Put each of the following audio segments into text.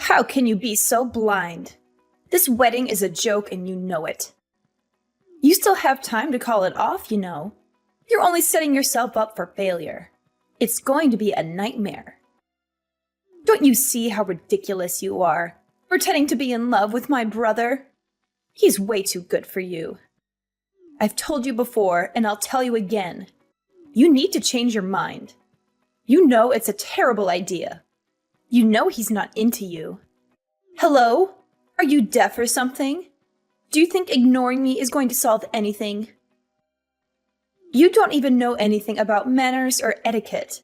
How can you be so blind? This wedding is a joke and you know it. You still have time to call it off, you know. You're only setting yourself up for failure. It's going to be a nightmare. Don't you see how ridiculous you are, pretending to be in love with my brother? He's way too good for you. I've told you before, and I'll tell you again. You need to change your mind. You know it's a terrible idea. You know he's not into you. Hello? Are you deaf or something? Do you think ignoring me is going to solve anything? You don't even know anything about manners or etiquette.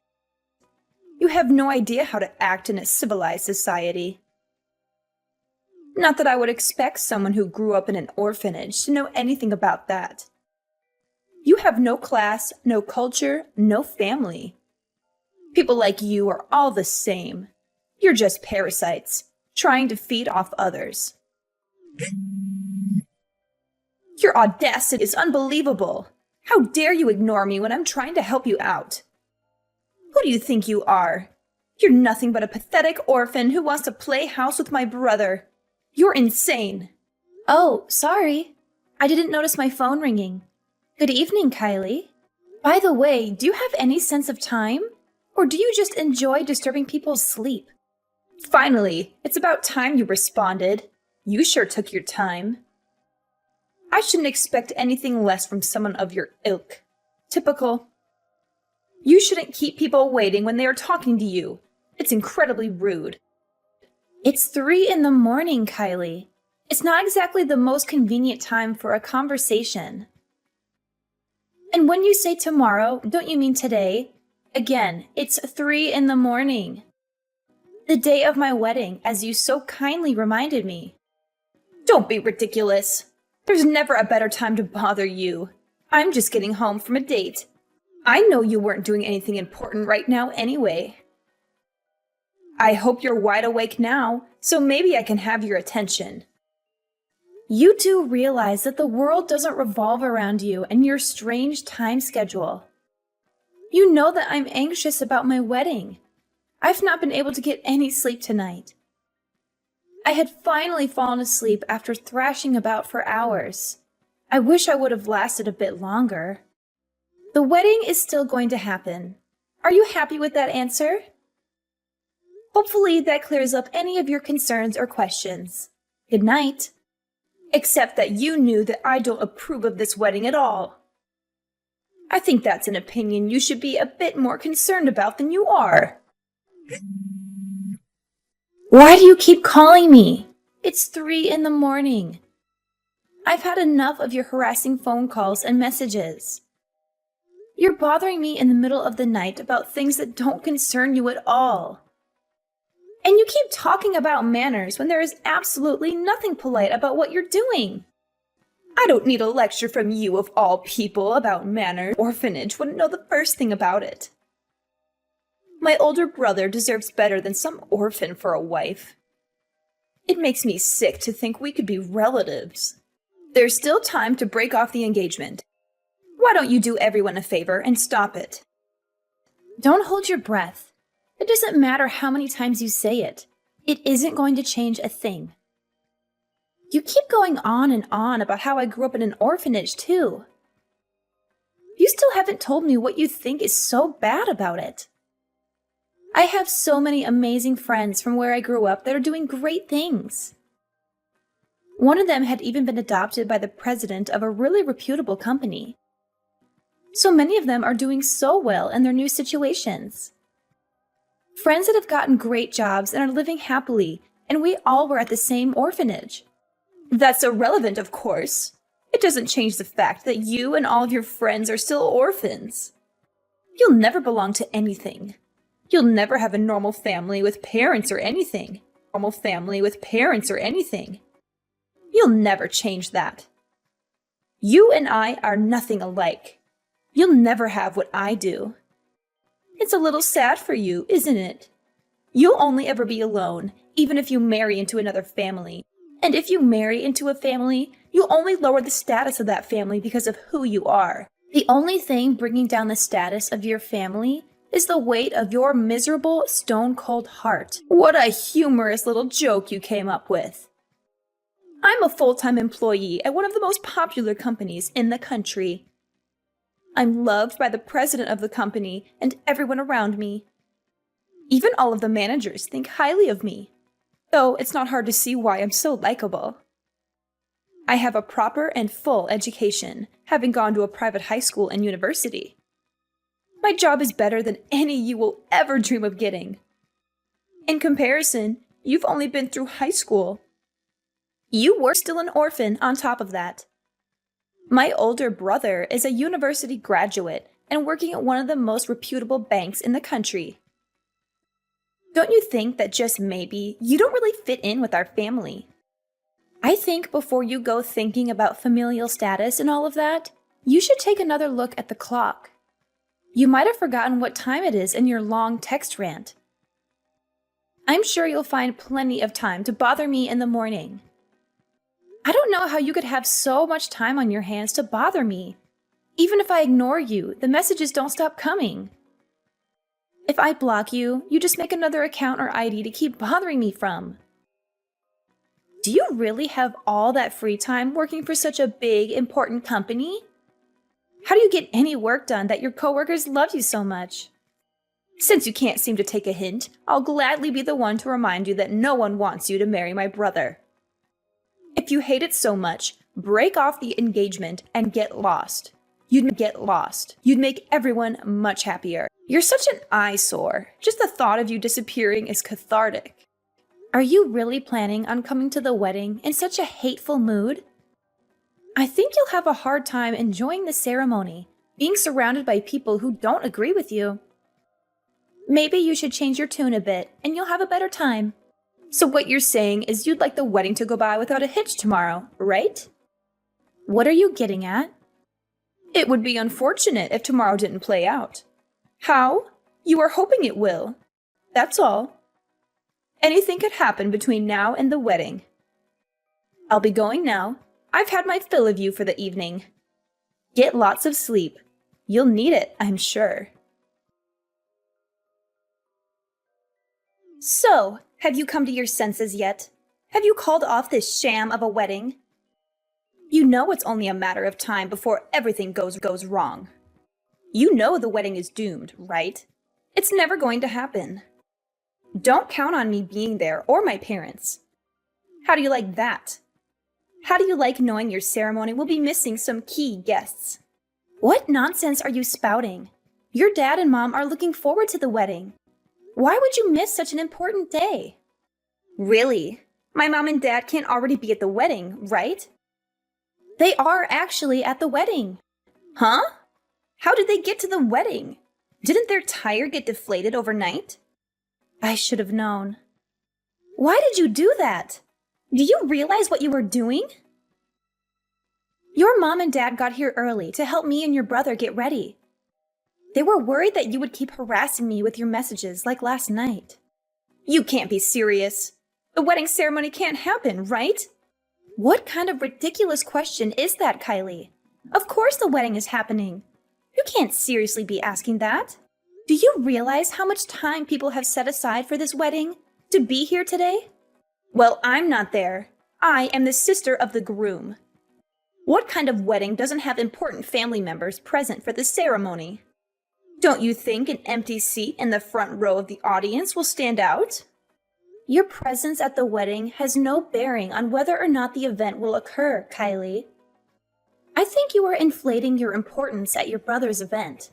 You have no idea how to act in a civilized society. Not that I would expect someone who grew up in an orphanage to know anything about that. You have no class, no culture, no family. People like you are all the same. You're just parasites, trying to feed off others. Your audacity is unbelievable. How dare you ignore me when I'm trying to help you out? Who do you think you are? You're nothing but a pathetic orphan who wants to play house with my brother. You're insane. Oh, sorry. I didn't notice my phone ringing. Good evening, Kylie. By the way, do you have any sense of time? Or do you just enjoy disturbing people's sleep? Finally, it's about time you responded. You sure took your time. I shouldn't expect anything less from someone of your ilk. Typical. You shouldn't keep people waiting when they are talking to you. It's incredibly rude. It's 3 in the morning, Kylie. It's not exactly the most convenient time for a conversation. And when you say tomorrow, don't you mean today? Again, it's 3 in the morning. The day of my wedding, as you so kindly reminded me. Don't be ridiculous. There's never a better time to bother you. I'm just getting home from a date. I know you weren't doing anything important right now anyway. I hope you're wide awake now, so maybe I can have your attention. You do realize that the world doesn't revolve around you and your strange time schedule. You know that I'm anxious about my wedding. I've not been able to get any sleep tonight. I had finally fallen asleep after thrashing about for hours. I wish I would have lasted a bit longer. The wedding is still going to happen. Are you happy with that answer? Hopefully that clears up any of your concerns or questions. Good night. Except that you knew that I don't approve of this wedding at all. I think that's an opinion you should be a bit more concerned about than you are. Why do you keep calling me? It's 3 in the morning. I've had enough of your harassing phone calls and messages. You're bothering me in the middle of the night about things that don't concern you at all. And you keep talking about manners when there is absolutely nothing polite about what you're doing. I don't need a lecture from you of all people about manners. Orphanage wouldn't know the first thing about it. My older brother deserves better than some orphan for a wife. It makes me sick to think we could be relatives. There's still time to break off the engagement. Why don't you do everyone a favor and stop it? Don't hold your breath. It doesn't matter how many times you say it. It isn't going to change a thing. You keep going on and on about how I grew up in an orphanage, too. You still haven't told me what you think is so bad about it. I have so many amazing friends from where I grew up that are doing great things. One of them had even been adopted by the president of a really reputable company. So many of them are doing so well in their new situations. Friends that have gotten great jobs and are living happily, and we all were at the same orphanage. That's irrelevant, of course. It doesn't change the fact that you and all of your friends are still orphans. You'll never belong to anything. You'll never have a normal family with parents or anything. You'll never change that. You and I are nothing alike. You'll never have what I do. It's a little sad for you, isn't it? You'll only ever be alone, even if you marry into another family. And if you marry into a family, you'll only lower the status of that family because of who you are. The only thing bringing down the status of your family is the weight of your miserable, stone-cold heart. What a humorous little joke you came up with. I'm a full-time employee at one of the most popular companies in the country. I'm loved by the president of the company and everyone around me. Even all of the managers think highly of me, though it's not hard to see why I'm so likable. I have a proper and full education, having gone to a private high school and university. My job is better than any you will ever dream of getting. In comparison, you've only been through high school. You were still an orphan on top of that. My older brother is a university graduate and working at one of the most reputable banks in the country. Don't you think that just maybe you don't really fit in with our family? I think before you go thinking about familial status and all of that, you should take another look at the clock. You might have forgotten what time it is in your long text rant. I'm sure you'll find plenty of time to bother me in the morning. I don't know how you could have so much time on your hands to bother me. Even if I ignore you, the messages don't stop coming. If I block you, you just make another account or ID to keep bothering me from. Do you really have all that free time working for such a big, important company? How do you get any work done that your coworkers love you so much? Since you can't seem to take a hint, I'll gladly be the one to remind you that no one wants you to marry my brother. If you hate it so much, break off the engagement and get lost. You'd get lost. You'd make everyone much happier. You're such an eyesore. Just the thought of you disappearing is cathartic. Are you really planning on coming to the wedding in such a hateful mood? I think you'll have a hard time enjoying the ceremony, being surrounded by people who don't agree with you. Maybe you should change your tune a bit, and you'll have a better time. So what you're saying is you'd like the wedding to go by without a hitch tomorrow, right? What are you getting at? It would be unfortunate if tomorrow didn't play out. How? You are hoping it will. That's all. Anything could happen between now and the wedding. I'll be going now. I've had my fill of you for the evening. Get lots of sleep. You'll need it, I'm sure. So, have you come to your senses yet? Have you called off this sham of a wedding? You know it's only a matter of time before everything goes wrong. You know the wedding is doomed, right? It's never going to happen. Don't count on me being there or my parents. How do you like that? How do you like knowing your ceremony will be missing some key guests? What nonsense are you spouting? Your dad and mom are looking forward to the wedding. Why would you miss such an important day? Really? My mom and dad can't already be at the wedding, right? They are actually at the wedding. Huh? How did they get to the wedding? Didn't their tire get deflated overnight? I should have known. Why did you do that? Do you realize what you were doing? Your mom and dad got here early to help me and your brother get ready. They were worried that you would keep harassing me with your messages like last night. You can't be serious. The wedding ceremony can't happen, right? What kind of ridiculous question is that, Kylie? Of course the wedding is happening. You can't seriously be asking that. Do you realize how much time people have set aside for this wedding? To be here today? Well, I'm not there. I am the sister of the groom. What kind of wedding doesn't have important family members present for the ceremony? Don't you think an empty seat in the front row of the audience will stand out? Your presence at the wedding has no bearing on whether or not the event will occur, Kylie. I think you are inflating your importance at your brother's event.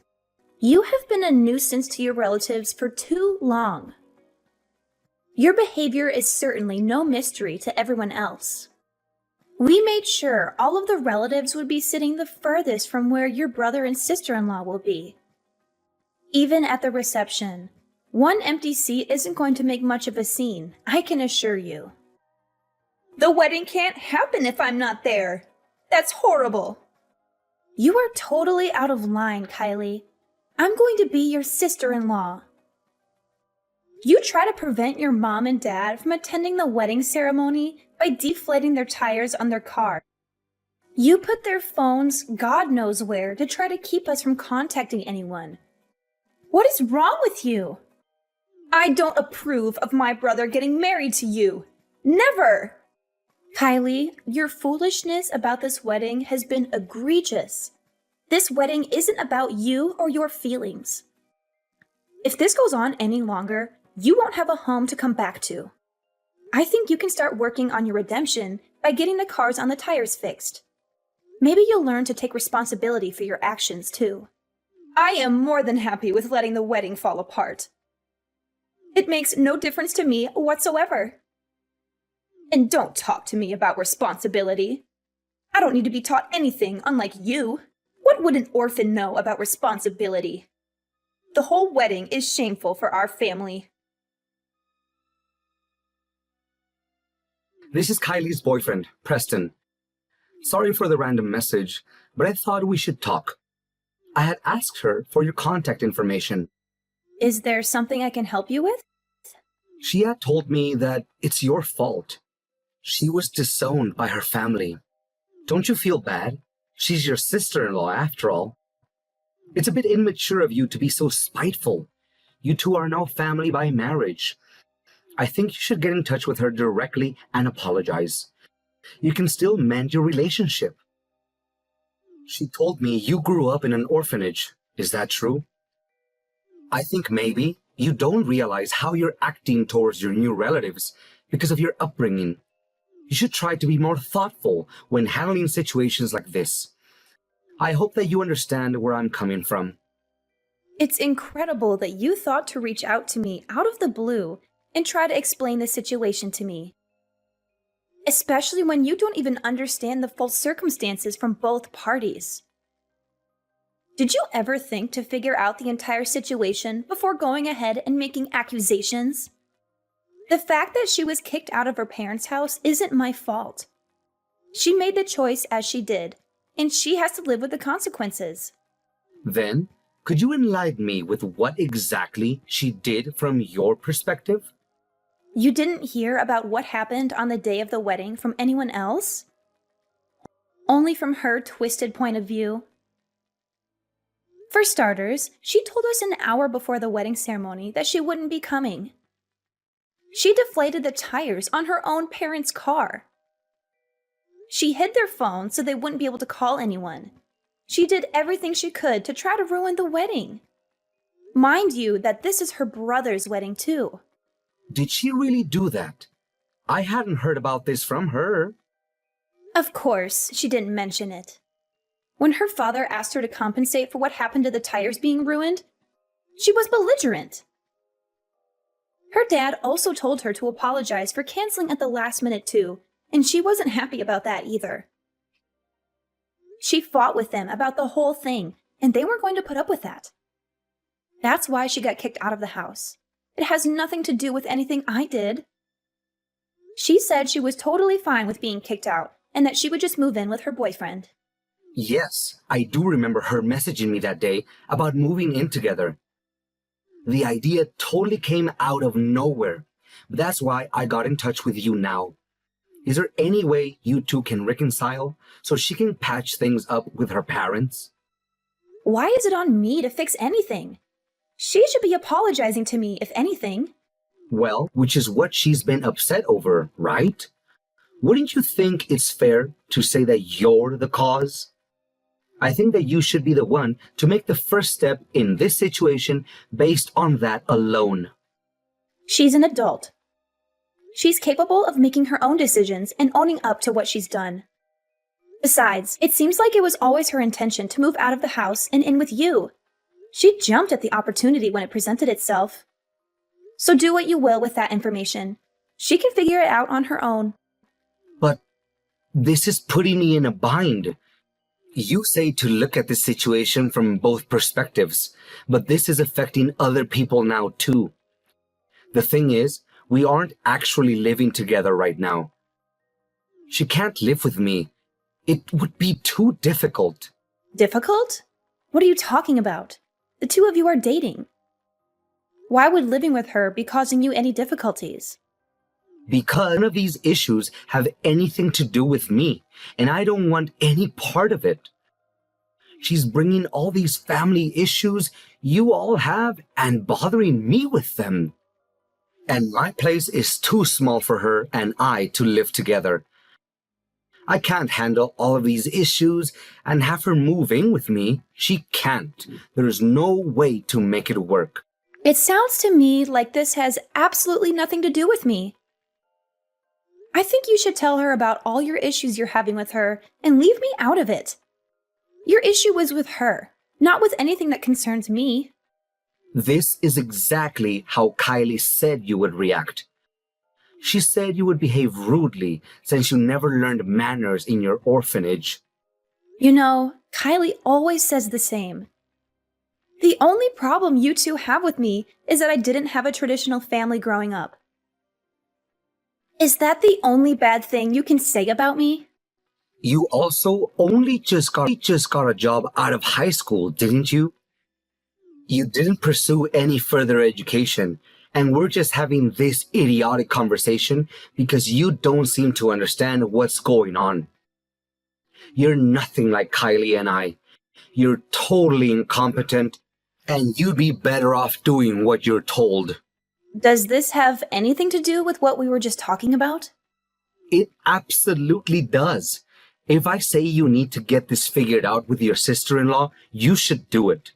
You have been a nuisance to your relatives for too long. Your behavior is certainly no mystery to everyone else. We made sure all of the relatives would be sitting the furthest from where your brother and sister-in-law will be. Even at the reception, one empty seat isn't going to make much of a scene, I can assure you. The wedding can't happen if I'm not there. That's horrible. You are totally out of line, Kylie. I'm going to be your sister-in-law. You try to prevent your mom and dad from attending the wedding ceremony by deflating their tires on their car. You put their phones God knows where to try to keep us from contacting anyone. What is wrong with you? I don't approve of my brother getting married to you. Never! Kylie, your foolishness about this wedding has been egregious. This wedding isn't about you or your feelings. If this goes on any longer, you won't have a home to come back to. I think you can start working on your redemption by getting the cars on the tires fixed. Maybe you'll learn to take responsibility for your actions too. I am more than happy with letting the wedding fall apart. It makes no difference to me whatsoever. And don't talk to me about responsibility. I don't need to be taught anything, unlike you. What would an orphan know about responsibility? The whole wedding is shameful for our family. This is Kylie's boyfriend, Preston. Sorry for the random message, but I thought we should talk. I had asked her for your contact information. Is there something I can help you with? She had told me that it's your fault. She was disowned by her family. Don't you feel bad? She's your sister-in-law after all. It's a bit immature of you to be so spiteful. You two are now family by marriage. I think you should get in touch with her directly and apologize. You can still mend your relationship. She told me you grew up in an orphanage. Is that true? I think maybe you don't realize how you're acting towards your new relatives because of your upbringing. You should try to be more thoughtful when handling situations like this. I hope that you understand where I'm coming from. It's incredible that you thought to reach out to me out of the blue and try to explain the situation to me. Especially when you don't even understand the full circumstances from both parties. Did you ever think to figure out the entire situation before going ahead and making accusations? The fact that she was kicked out of her parents' house isn't my fault. She made the choice as she did, and she has to live with the consequences. Then, could you enlighten me with what exactly she did from your perspective? You didn't hear about what happened on the day of the wedding from anyone else? Only from her twisted point of view? For starters, she told us an hour before the wedding ceremony that she wouldn't be coming. She deflated the tires on her own parents' car. She hid their phone so they wouldn't be able to call anyone. She did everything she could to try to ruin the wedding. Mind you that this is her brother's wedding too. Did she really do that? I hadn't heard about this from her. Of course, she didn't mention it. When her father asked her to compensate for what happened to the tires being ruined, she was belligerent. Her dad also told her to apologize for canceling at the last minute too, and she wasn't happy about that either. She fought with them about the whole thing, and they weren't going to put up with that. That's why she got kicked out of the house. It has nothing to do with anything I did. She said she was totally fine with being kicked out, and that she would just move in with her boyfriend. Yes, I do remember her messaging me that day about moving in together. The idea totally came out of nowhere. That's why I got in touch with you now. Is there any way you two can reconcile so she can patch things up with her parents? Why is it on me to fix anything? She should be apologizing to me, if anything. Well, which is what she's been upset over, right? Wouldn't you think it's fair to say that you're the cause? I think that you should be the one to make the first step in this situation based on that alone. She's an adult. She's capable of making her own decisions and owning up to what she's done. Besides, it seems like it was always her intention to move out of the house and in with you. She jumped at the opportunity when it presented itself. So do what you will with that information. She can figure it out on her own. But this is putting me in a bind. You say to look at the situation from both perspectives, but this is affecting other people now too. The thing is, we aren't actually living together right now. She can't live with me. It would be too difficult. Difficult? What are you talking about? The two of you are dating. Why would living with her be causing you any difficulties? Because none of these issues have anything to do with me, and I don't want any part of it. She's bringing all these family issues, you all have and bothering me with them. And my place is too small for her and I to live together. I can't handle all of these issues and have her move in with me. She can't. There's no way to make it work. It sounds to me like this has absolutely nothing to do with me. I think you should tell her about all your issues you're having with her and leave me out of it. Your issue is with her, not with anything that concerns me. This is exactly how Kylie said you would react. She said you would behave rudely since you never learned manners in your orphanage. You know, Kylie always says the same. The only problem you two have with me is that I didn't have a traditional family growing up. Is that the only bad thing you can say about me? You also only just got a job out of high school, didn't you? You didn't pursue any further education, and we're just having this idiotic conversation because you don't seem to understand what's going on. You're nothing like Kylie and I. You're totally incompetent, and you'd be better off doing what you're told. Does this have anything to do with what we were just talking about? It absolutely does. If I say you need to get this figured out with your sister-in-law, you should do it.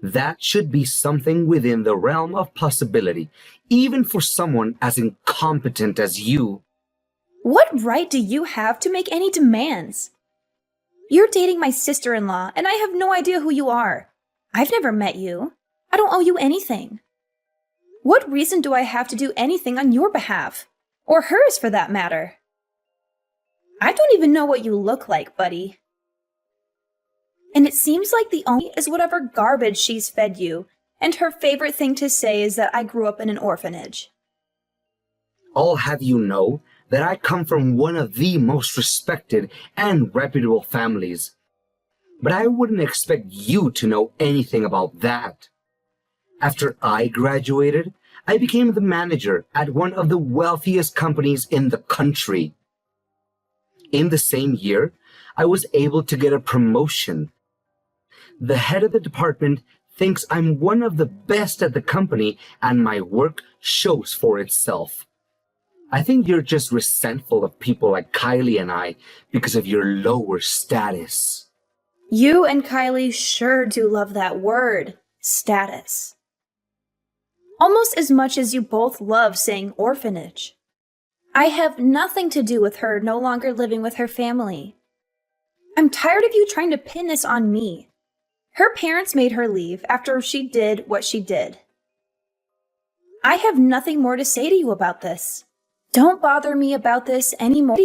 That should be something within the realm of possibility, even for someone as incompetent as you. What right do you have to make any demands? You're dating my sister-in-law, and I have no idea who you are. I've never met you. I don't owe you anything. What reason do I have to do anything on your behalf? Or hers, for that matter? I don't even know what you look like, buddy. And it seems like the only is whatever garbage she's fed you, and her favorite thing to say is that I grew up in an orphanage. I'll have you know that I come from one of the most respected and reputable families. But I wouldn't expect you to know anything about that. After I graduated, I became the manager at one of the wealthiest companies in the country. In the same year, I was able to get a promotion. The head of the department thinks I'm one of the best at the company, and my work shows for itself. I think you're just resentful of people like Kylie and I because of your lower status. You and Kylie sure do love that word, status. Almost as much as you both love saying orphanage. I have nothing to do with her no longer living with her family. I'm tired of you trying to pin this on me. Her parents made her leave after she did what she did. I have nothing more to say to you about this. Don't bother me about this anymore.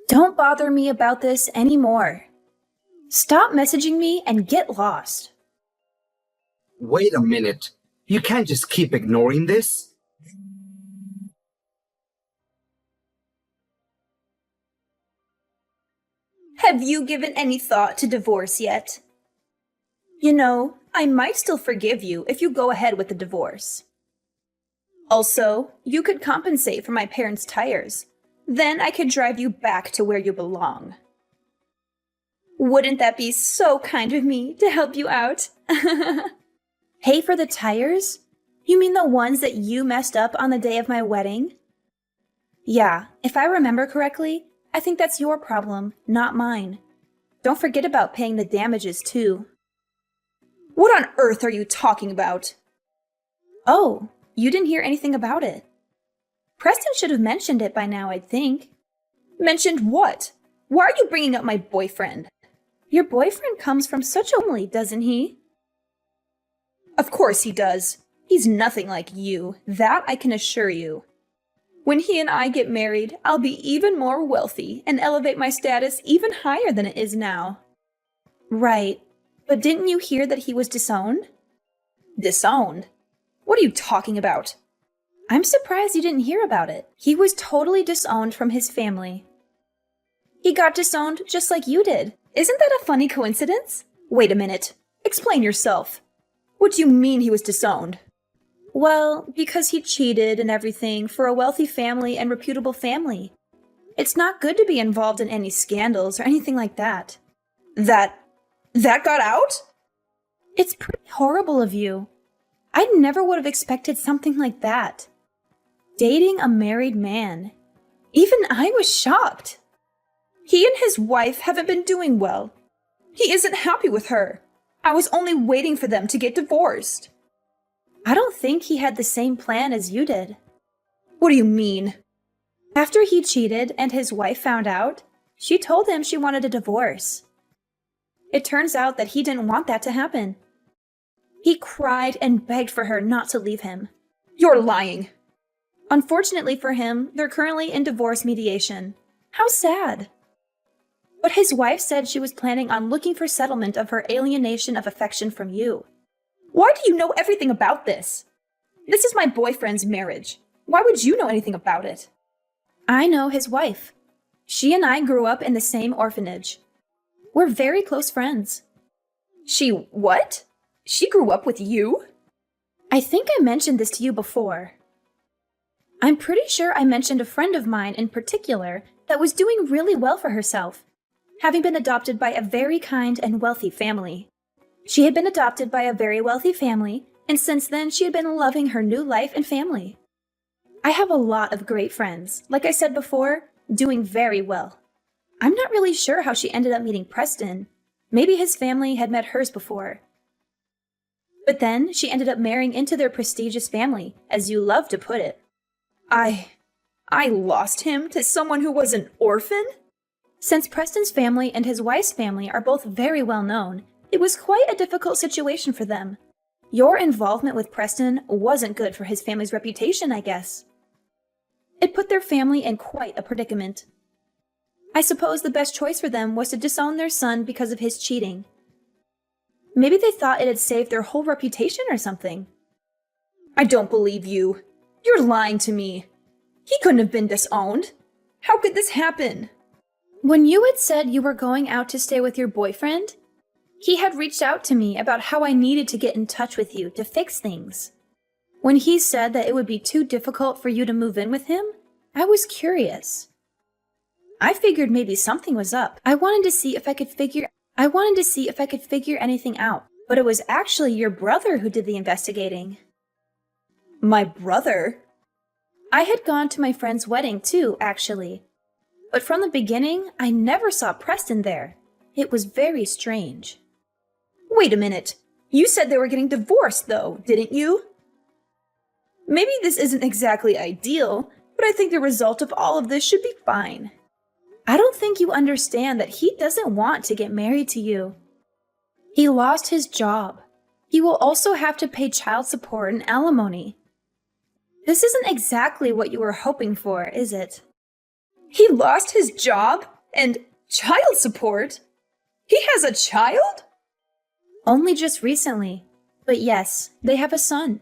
Don't bother me about this anymore. Stop messaging me and get lost. Wait a minute. You can't just keep ignoring this. Have you given any thought to divorce yet? You know, I might still forgive you if you go ahead with the divorce. Also, you could compensate for my parents' tires. Then I could drive you back to where you belong. Wouldn't that be so kind of me to help you out? Pay for the tires? You mean the ones that you messed up on the day of my wedding? Yeah, if I remember correctly, I think that's your problem, not mine. Don't forget about paying the damages, too. What on earth are you talking about? Oh, you didn't hear anything about it. Preston should have mentioned it by now, I'd think. Mentioned what? Why are you bringing up my boyfriend? Your boyfriend comes from such a family, doesn't he? Of course he does. He's nothing like you, that I can assure you. When he and I get married, I'll be even more wealthy and elevate my status even higher than it is now. Right, but didn't you hear that he was disowned? Disowned? What are you talking about? I'm surprised you didn't hear about it. He was totally disowned from his family. He got disowned just like you did. Isn't that a funny coincidence? Wait a minute. Explain yourself. What do you mean he was disowned? Well, because he cheated and everything for a wealthy family and reputable family. It's not good to be involved in any scandals or anything like that. That got out? It's pretty horrible of you. I never would have expected something like that. Dating a married man. Even I was shocked. He and his wife haven't been doing well. He isn't happy with her. I was only waiting for them to get divorced. I don't think he had the same plan as you did. What do you mean? After he cheated and his wife found out, she told him she wanted a divorce. It turns out that he didn't want that to happen. He cried and begged for her not to leave him. You're lying. Unfortunately for him, they're currently in divorce mediation. How sad. But his wife said she was planning on looking for settlement of her alienation of affection from you. Why do you know everything about this? This is my boyfriend's marriage. Why would you know anything about it? I know his wife. She and I grew up in the same orphanage. We're very close friends. She what? She grew up with you? I think I mentioned this to you before. I'm pretty sure I mentioned a friend of mine in particular that was doing really well for herself, having been adopted by a very kind and wealthy family. She had been adopted by a very wealthy family, and since then she had been loving her new life and family. I have a lot of great friends, like I said before, doing very well. I'm not really sure how she ended up meeting Preston. Maybe his family had met hers before. But then she ended up marrying into their prestigious family, as you love to put it. I lost him to someone who was an orphan? Since Preston's family and his wife's family are both very well known, it was quite a difficult situation for them. Your involvement with Preston wasn't good for his family's reputation, I guess. It put their family in quite a predicament. I suppose the best choice for them was to disown their son because of his cheating. Maybe they thought it had saved their whole reputation or something. I don't believe you. You're lying to me. He couldn't have been disowned. How could this happen? When you had said you were going out to stay with your boyfriend, he had reached out to me about how I needed to get in touch with you to fix things. When he said that it would be too difficult for you to move in with him, I was curious. I figured maybe something was up. I wanted to see if I could figure anything out, but it was actually your brother who did the investigating. My brother? I had gone to my friend's wedding too, actually. But from the beginning, I never saw Preston there. It was very strange. Wait a minute. You said they were getting divorced, though, didn't you? Maybe this isn't exactly ideal, but I think the result of all of this should be fine. I don't think you understand that he doesn't want to get married to you. He lost his job. He will also have to pay child support and alimony. This isn't exactly what you were hoping for, is it? He lost his job and child support? He has a child? Only just recently. But yes, they have a son.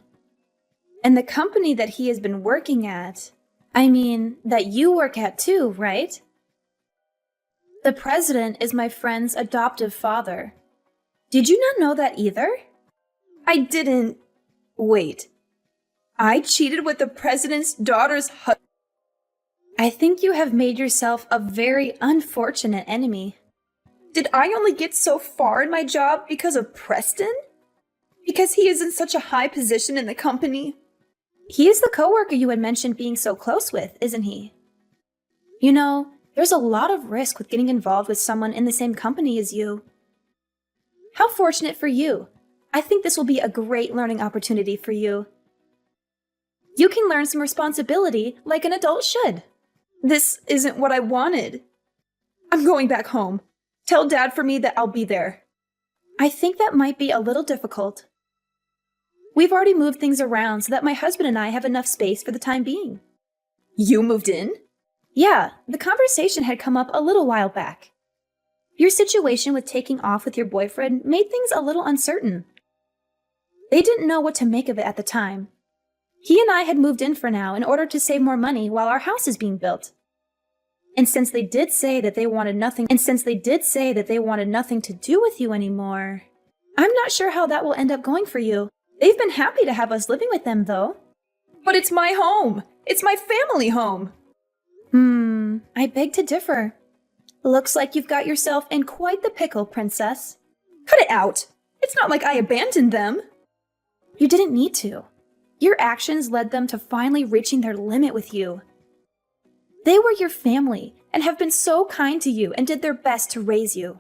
And the company that he has been working at, that you work at too, right? The president is my friend's adoptive father. Did you not know that either? I didn't. Wait. I cheated with the president's daughter's husband? I think you have made yourself a very unfortunate enemy. Did I only get so far in my job because of Preston? Because he is in such a high position in the company? He is the coworker you had mentioned being so close with, isn't he? You know, there's a lot of risk with getting involved with someone in the same company as you. How fortunate for you. I think this will be a great learning opportunity for you. You can learn some responsibility like an adult should. This isn't what I wanted. I'm going back home. Tell Dad for me that I'll be there. I think that might be a little difficult. We've already moved things around so that my husband and I have enough space for the time being. You moved in? Yeah, the conversation had come up a little while back. Your situation with taking off with your boyfriend made things a little uncertain. They didn't know what to make of it at the time. He and I had moved in for now in order to save more money while our house is being built. And since they did say that they wanted nothing to do with you anymore, I'm not sure how that will end up going for you. They've been happy to have us living with them, though. But it's my home. It's my family home. I beg to differ. Looks like you've got yourself in quite the pickle, princess. Cut it out. It's not like I abandoned them. You didn't need to. Your actions led them to finally reaching their limit with you. They were your family and have been so kind to you and did their best to raise you.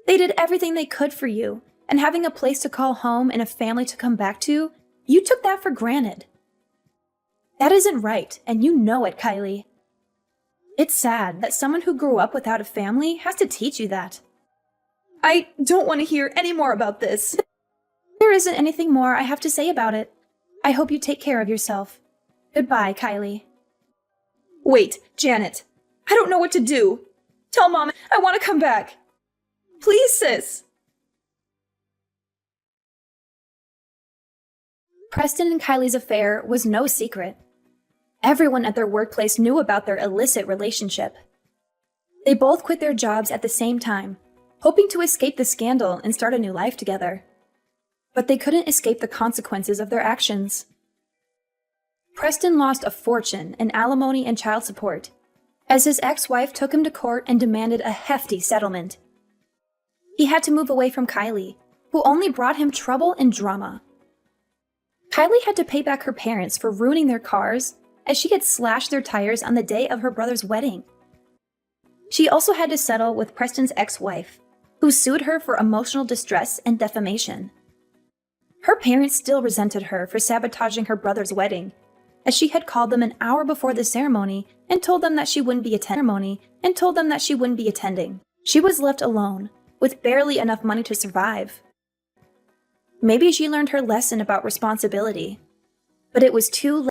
They did everything they could for you, and having a place to call home and a family to come back to, you took that for granted. That isn't right, and you know it, Kylie. It's sad that someone who grew up without a family has to teach you that. I don't want to hear any more about this. There isn't anything more I have to say about it. I hope you take care of yourself. Goodbye, Kylie. Wait, Janet. I don't know what to do. Tell Mom I want to come back. Please, sis. Preston and Kylie's affair was no secret. Everyone at their workplace knew about their illicit relationship. They both quit their jobs at the same time, hoping to escape the scandal and start a new life together. But they couldn't escape the consequences of their actions. Preston lost a fortune in alimony and child support, as his ex-wife took him to court and demanded a hefty settlement. He had to move away from Kylie, who only brought him trouble and drama. Kylie had to pay back her parents for ruining their cars, as she had slashed their tires on the day of her brother's wedding. She also had to settle with Preston's ex-wife, who sued her for emotional distress and defamation. Her parents still resented her for sabotaging her brother's wedding, as she had called them an hour before the ceremony and told them that she wouldn't be attending. She was left alone, with barely enough money to survive. Maybe she learned her lesson about responsibility, but it was too late.